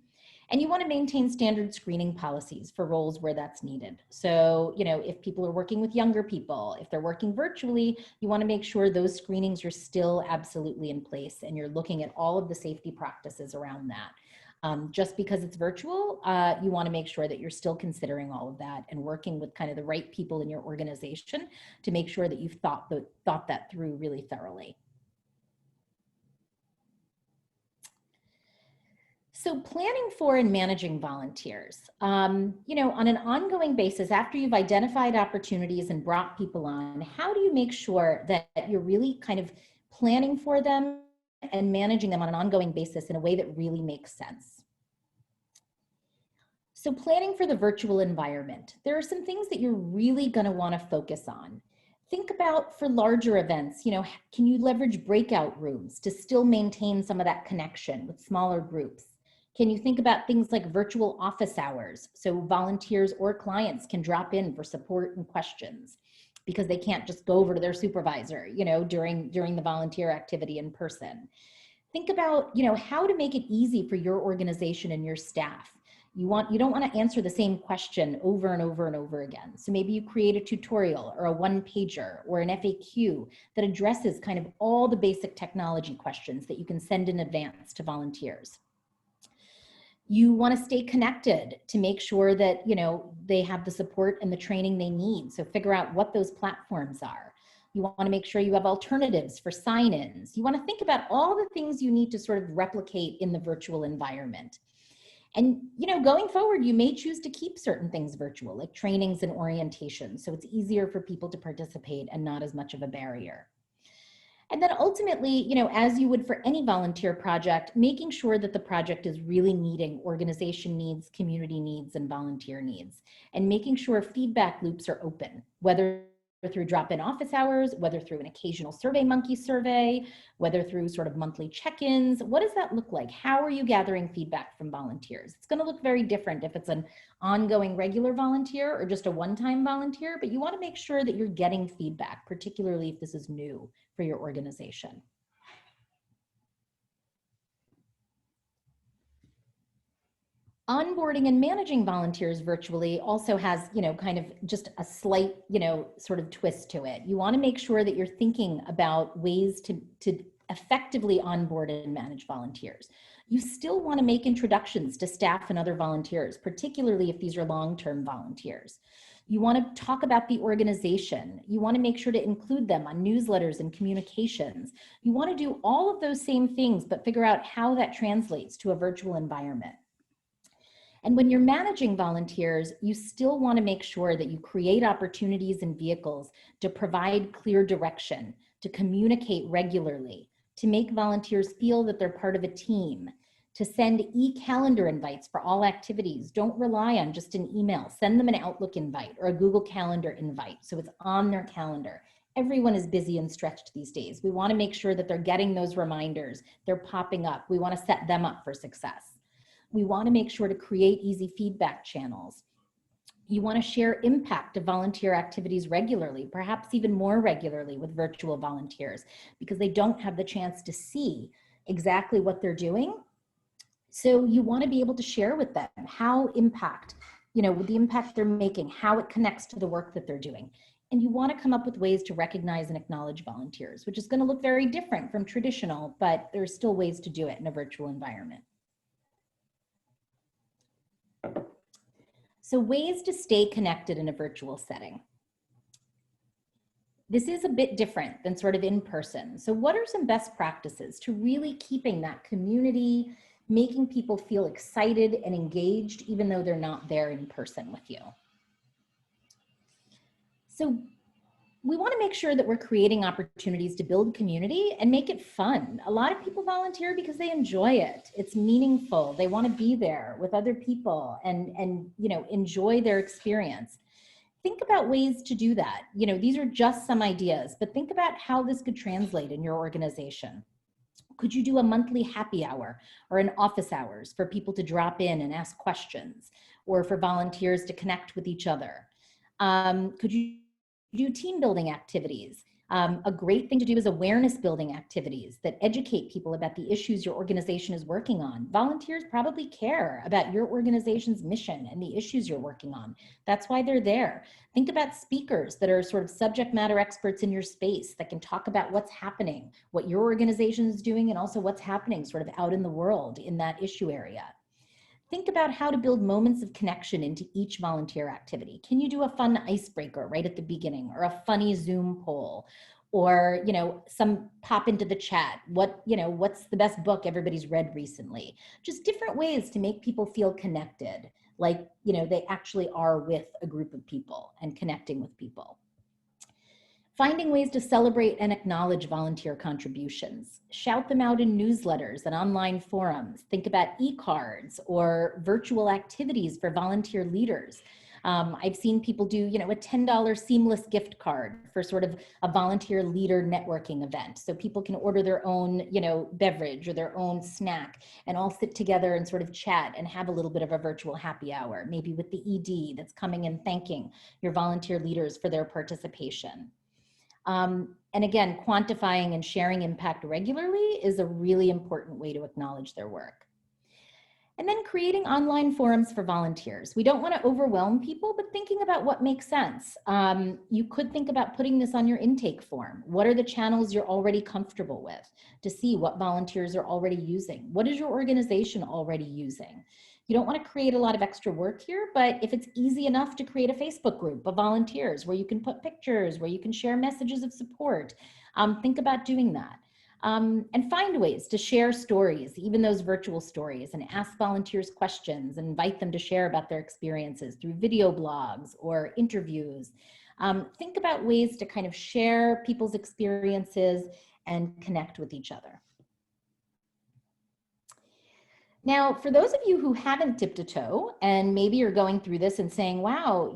And you want to maintain standard screening policies for roles where that's needed. So, if people are working with younger people, if they're working virtually, you want to make sure those screenings are still absolutely in place and you're looking at all of the safety practices around that. Just because it's virtual, you want to make sure that you're still considering all of that and working with kind of the right people in your organization to make sure that you've thought that through really thoroughly. So planning for and managing volunteers, on an ongoing basis, after you've identified opportunities and brought people on, how do you make sure that you're really kind of planning for them and managing them on an ongoing basis in a way that really makes sense? So planning for the virtual environment, there are some things that you're really going to want to focus on. Think about for larger events, can you leverage breakout rooms to still maintain some of that connection with smaller groups? Can you think about things like virtual office hours so volunteers or clients can drop in for support and questions because they can't just go over to their supervisor, during the volunteer activity in person? Think about, how to make it easy for your organization and your staff. You don't want to answer the same question over and over and over again. So maybe you create a tutorial or a one-pager or an FAQ that addresses kind of all the basic technology questions that you can send in advance to volunteers. You want to stay connected to make sure that, they have the support and the training they need. So figure out what those platforms are. You want to make sure you have alternatives for sign-ins. You want to think about all the things you need to sort of replicate in the virtual environment. And, going forward, you may choose to keep certain things virtual, like trainings and orientation, so it's easier for people to participate and not as much of a barrier. And then ultimately, as you would for any volunteer project, making sure that the project is really meeting organization needs, community needs, and volunteer needs, and making sure feedback loops are open, whether through drop-in office hours, whether through an occasional SurveyMonkey survey, whether through sort of monthly check-ins. What does that look like? How are you gathering feedback from volunteers? It's going to look very different if it's an ongoing regular volunteer or just a one-time volunteer, but you want to make sure that you're getting feedback, particularly if this is new for your organization. Onboarding and managing volunteers virtually also has, kind of just a slight, sort of twist to it. You want to make sure that you're thinking about ways to effectively onboard and manage volunteers. You still want to make introductions to staff and other volunteers, particularly if these are long-term volunteers. You want to talk about the organization. You want to make sure to include them on newsletters and communications. You want to do all of those same things, but figure out how that translates to a virtual environment. And when you're managing volunteers, you still want to make sure that you create opportunities and vehicles to provide clear direction, to communicate regularly, to make volunteers feel that they're part of a team, to send e-calendar invites for all activities. Don't rely on just an email. Send them an Outlook invite or a Google Calendar invite so it's on their calendar. Everyone is busy and stretched these days. We want to make sure that they're getting those reminders. They're popping up. We want to set them up for success. We want to make sure to create easy feedback channels. You want to share impact of volunteer activities regularly, perhaps even more regularly with virtual volunteers, because they don't have the chance to see exactly what they're doing. So you want to be able to share with them how impact, with the impact they're making, how it connects to the work that they're doing. And you want to come up with ways to recognize and acknowledge volunteers, which is going to look very different from traditional, but there's still ways to do it in a virtual environment. So ways to stay connected in a virtual setting. This is a bit different than sort of in person. So what are some best practices to really keeping that community, making people feel excited and engaged, even though they're not there in person with you? So we want to make sure that we're creating opportunities to build community and make it fun. A lot of people volunteer because they enjoy it. It's meaningful. They want to be there with other people and enjoy their experience. Think about ways to do that. These are just some ideas, but think about how this could translate in your organization. Could you do a monthly happy hour or an office hours for people to drop in and ask questions, or for volunteers to connect with each other? Could you do team building activities? A great thing to do is awareness building activities that educate people about the issues your organization is working on. Volunteers probably care about your organization's mission and the issues you're working on. That's why they're there. Think about speakers that are sort of subject matter experts in your space that can talk about what's happening, what your organization is doing, and also what's happening sort of out in the world in that issue area. Think about how to build moments of connection into each volunteer activity. Can you do a fun icebreaker right at the beginning, or a funny Zoom poll, or some pop into the chat? What's the best book everybody's read recently? Just different ways to make people feel connected, like they actually are with a group of people and connecting with people. Finding ways to celebrate and acknowledge volunteer contributions. Shout them out in newsletters and online forums. Think about e-cards or virtual activities for volunteer leaders. I've seen people do, a $10 seamless gift card for sort of a volunteer leader networking event. So people can order their own, beverage or their own snack and all sit together and sort of chat and have a little bit of a virtual happy hour, maybe with the ED that's coming and thanking your volunteer leaders for their participation. And again, quantifying and sharing impact regularly is a really important way to acknowledge their work. And then creating online forums for volunteers. We don't want to overwhelm people, but thinking about what makes sense. You could think about putting this on your intake form. What are the channels you're already comfortable with to see what volunteers are already using? What is your organization already using? You don't want to create a lot of extra work here, but if it's easy enough to create a Facebook group of volunteers where you can put pictures, where you can share messages of support, think about doing that. And find ways to share stories, even those virtual stories, and ask volunteers questions and invite them to share about their experiences through video blogs or interviews. Think about ways to kind of share people's experiences and connect with each other. Now, for those of you who haven't dipped a toe and maybe you're going through this and saying, wow,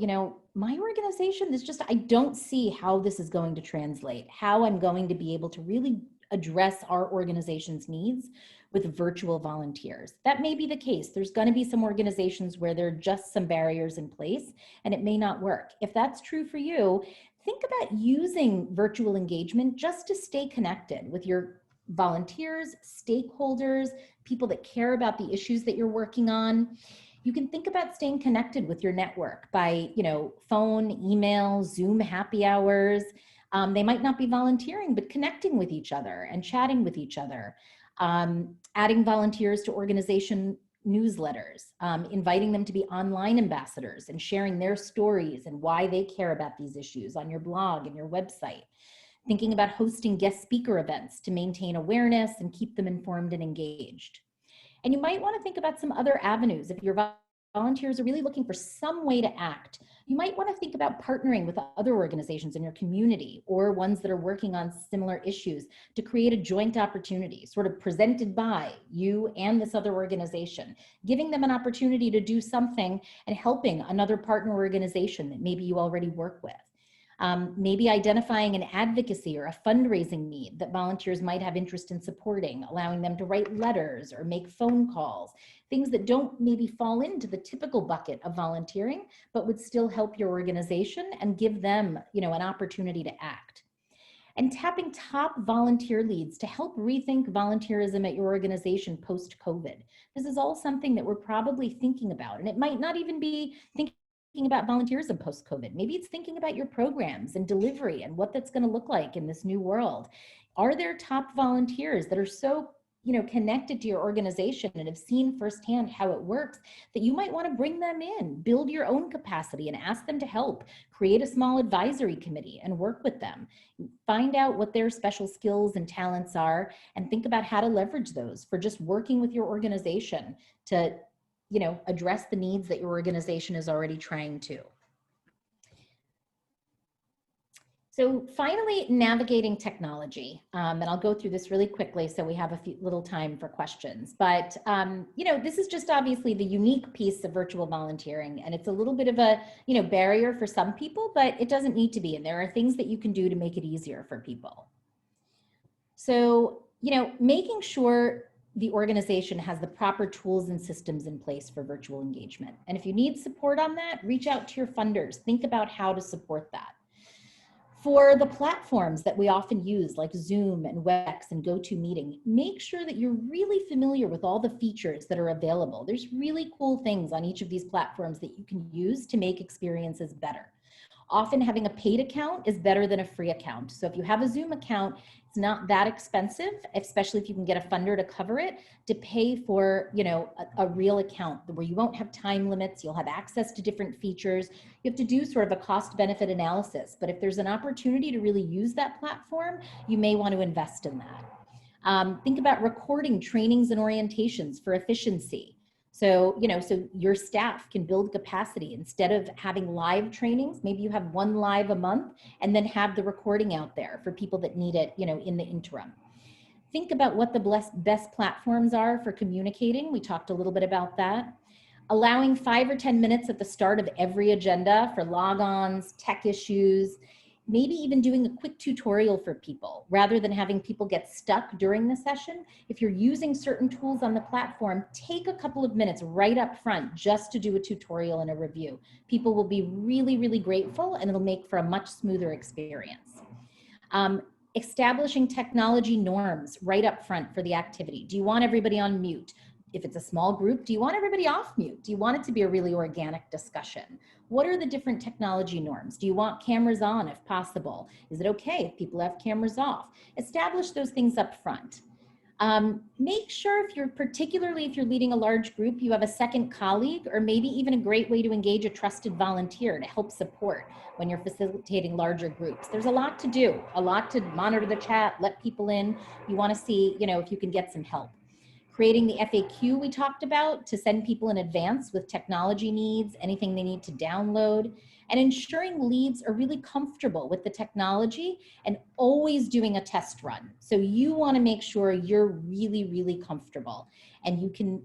my organization is just, I don't see how this is going to translate, how I'm going to be able to really address our organization's needs with virtual volunteers. That may be the case. There's going to be some organizations where there are just some barriers in place and it may not work. If that's true for you, think about using virtual engagement just to stay connected with your volunteers, stakeholders, people that care about the issues that you're working on. You can think about staying connected with your network by, phone, email, Zoom happy hours. They might not be volunteering, but connecting with each other and chatting with each other. Adding volunteers to organization newsletters, inviting them to be online ambassadors and sharing their stories and why they care about these issues on your blog and your website. Thinking about hosting guest speaker events to maintain awareness and keep them informed and engaged. And you might want to think about some other avenues. If your volunteers are really looking for some way to act, you might want to think about partnering with other organizations in your community or ones that are working on similar issues to create a joint opportunity, sort of presented by you and this other organization, giving them an opportunity to do something and helping another partner organization that maybe you already work with. Maybe identifying an advocacy or a fundraising need that volunteers might have interest in supporting, allowing them to write letters or make phone calls, things that don't maybe fall into the typical bucket of volunteering, but would still help your organization and give them, an opportunity to act. And tapping top volunteer leads to help rethink volunteerism at your organization post-COVID. This is all something that we're probably thinking about, and it might not even be thinking about volunteerism post-COVID. Maybe it's thinking about your programs and delivery and what that's going to look like in this new world. Are there top volunteers that are so connected to your organization and have seen firsthand how it works that you might want to bring them in, build your own capacity and ask them to help, create a small advisory committee and work with them, find out what their special skills and talents are and think about how to leverage those for just working with your organization to address the needs that your organization is already trying to. So finally, navigating technology, and I'll go through this really quickly so we have a little time for questions. But this is just obviously the unique piece of virtual volunteering, and it's a little bit of a barrier for some people, but it doesn't need to be. And there are things that you can do to make it easier for people. So making sure the organization has the proper tools and systems in place for virtual engagement. And if you need support on that, reach out to your funders. Think about how to support that. For the platforms that we often use, like Zoom and WebEx and GoToMeeting, make sure that you're really familiar with all the features that are available. There's really cool things on each of these platforms that you can use to make experiences better. Often having a paid account is better than a free account. So if you have a Zoom account, it's not that expensive, especially if you can get a funder to cover it, to pay for a real account where you won't have time limits, you'll have access to different features. You have to do sort of a cost-benefit analysis, but if there's an opportunity to really use that platform, you may want to invest in that. Think about recording trainings and orientations for efficiency. So, so your staff can build capacity. Instead of having live trainings, maybe you have one live a month and then have the recording out there for people that need it, in the interim. Think about what the best platforms are for communicating. We talked a little bit about that. Allowing 5 or 10 minutes at the start of every agenda for logons, tech issues, maybe even doing a quick tutorial for people rather than having people get stuck during the session. If you're using certain tools on the platform, take a couple of minutes right up front just to do a tutorial and a review. People will be really, really grateful and it'll make for a much smoother experience. Establishing technology norms right up front for the activity. Do you want everybody on mute? If it's a small group, do you want everybody off mute? Do you want it to be a really organic discussion? What are the different technology norms? Do you want cameras on if possible? Is it okay if people have cameras off? Establish those things up front. Make sure particularly if you're leading a large group, you have a second colleague or maybe even a great way to engage a trusted volunteer to help support when you're facilitating larger groups. There's a lot to do, a lot to monitor the chat, let people in. You want to see, if you can get some help. Creating the FAQ we talked about to send people in advance with technology needs, anything they need to download, and ensuring leads are really comfortable with the technology and always doing a test run. So you want to make sure you're really, really comfortable and you can,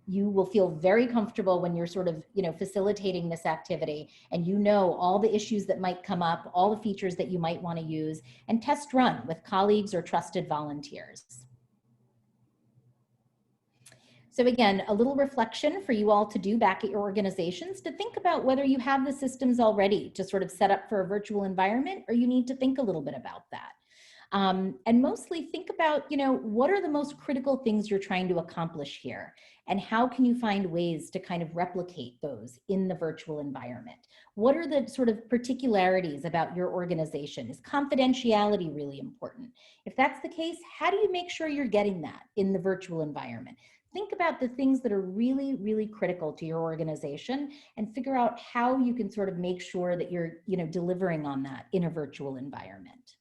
you will feel very comfortable when you're sort of, facilitating this activity and all the issues that might come up, all the features that you might want to use, and test run with colleagues or trusted volunteers. So again, a little reflection for you all to do back at your organizations to think about whether you have the systems already to sort of set up for a virtual environment or you need to think a little bit about that. And mostly think about, what are the most critical things you're trying to accomplish here? And how can you find ways to kind of replicate those in the virtual environment? What are the sort of particularities about your organization? Is confidentiality really important? If that's the case, how do you make sure you're getting that in the virtual environment? Think about the things that are really, really critical to your organization and figure out how you can sort of make sure that you're, delivering on that in a virtual environment.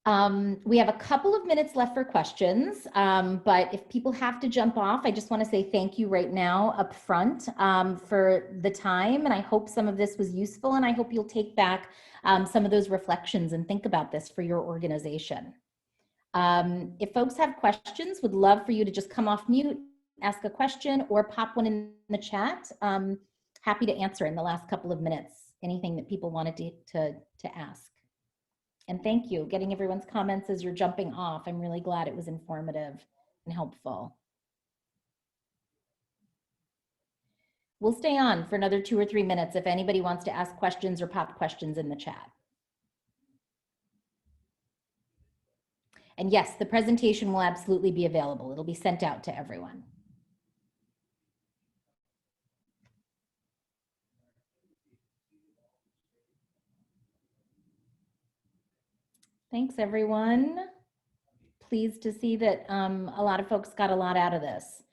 We have a couple of minutes left for questions, but if people have to jump off, I just want to say thank you right now up front for the time, and I hope some of this was useful, and I hope you'll take back some of those reflections and think about this for your organization. If folks have questions, would love for you to just come off mute, ask a question, or pop one in the chat. Happy to answer in the last couple of minutes, anything that people wanted to ask. And thank you, getting everyone's comments as you're jumping off. I'm really glad it was informative and helpful. We'll stay on for another 2 or 3 minutes if anybody wants to ask questions or pop questions in the chat. And yes, the presentation will absolutely be available. It'll be sent out to everyone. Thanks, everyone. Pleased to see that a lot of folks got a lot out of this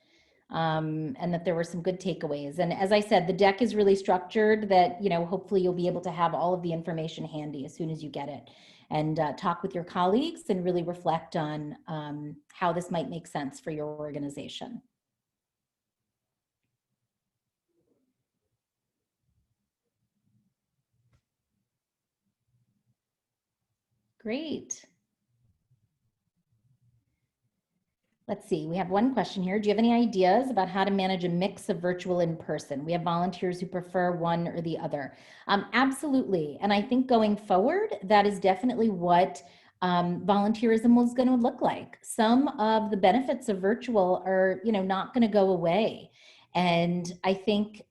and that there were some good takeaways. And as I said, the deck is really structured that, you know, hopefully you'll be able to have all of the information handy as soon as you get it and talk with your colleagues and really reflect on how this might make sense for your organization. Great. Let's see, we have one question here. Do you have any ideas about how to manage a mix of virtual and in-person? We have volunteers who prefer one or the other. Absolutely, and I think going forward, that is definitely what volunteerism was going to look like. Some of the benefits of virtual are, you know, not going to go away. And I think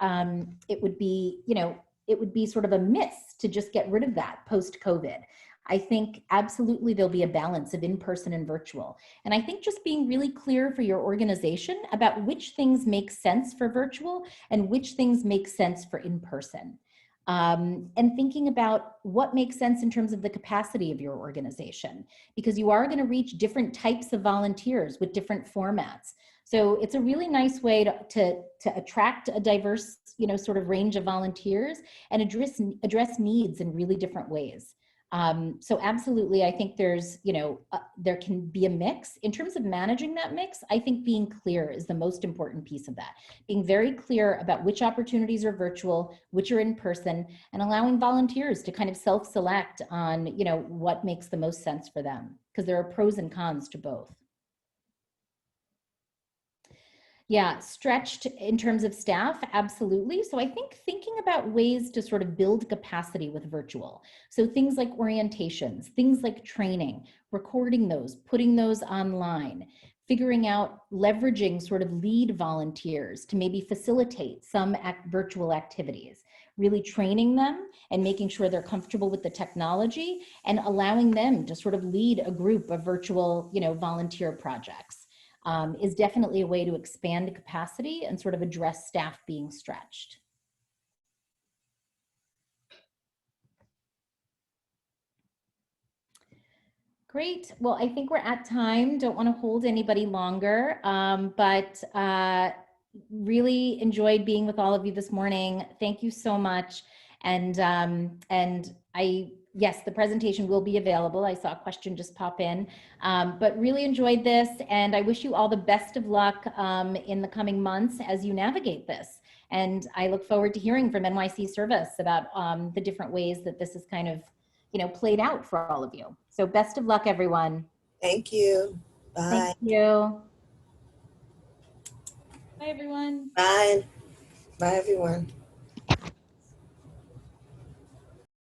it would be, you know, it would be sort of a miss to just get rid of that post-COVID. I think absolutely there'll be a balance of in-person and virtual. And I think just being really clear for your organization about which things make sense for virtual and which things make sense for in-person. And thinking about what makes sense in terms of the capacity of your organization, because you are going to reach different types of volunteers with different formats. So it's a really nice way to attract a diverse, you know, sort of range of volunteers and address needs in really different ways. So absolutely, I think there's, you know, there can be a mix. In terms of managing that mix, I think being clear is the most important piece of that. Being very clear about which opportunities are virtual, which are in person, and allowing volunteers to kind of self-select on, you know, what makes the most sense for them, because there are pros and cons to both. Yeah, stretched in terms of staff, absolutely. So I think thinking about ways to sort of build capacity with virtual. So things like orientations, things like training, recording those, putting those online, figuring out leveraging sort of lead volunteers to maybe facilitate some virtual activities, really training them and making sure they're comfortable with the technology and allowing them to sort of lead a group of virtual, you know, volunteer projects. Is definitely a way to expand capacity and sort of address staff being stretched. Great. Well, I think we're at time. Don't want to hold anybody longer, but really enjoyed being with all of you this morning. Thank you so much. And yes, the presentation will be available. I saw a question just pop in, but really enjoyed this. And I wish you all the best of luck in the coming months as you navigate this. And I look forward to hearing from NYC Service about the different ways that this is kind of, you know, played out for all of you. So best of luck, everyone. Thank you. Bye. Thank you. Bye, everyone. Bye. Bye, everyone.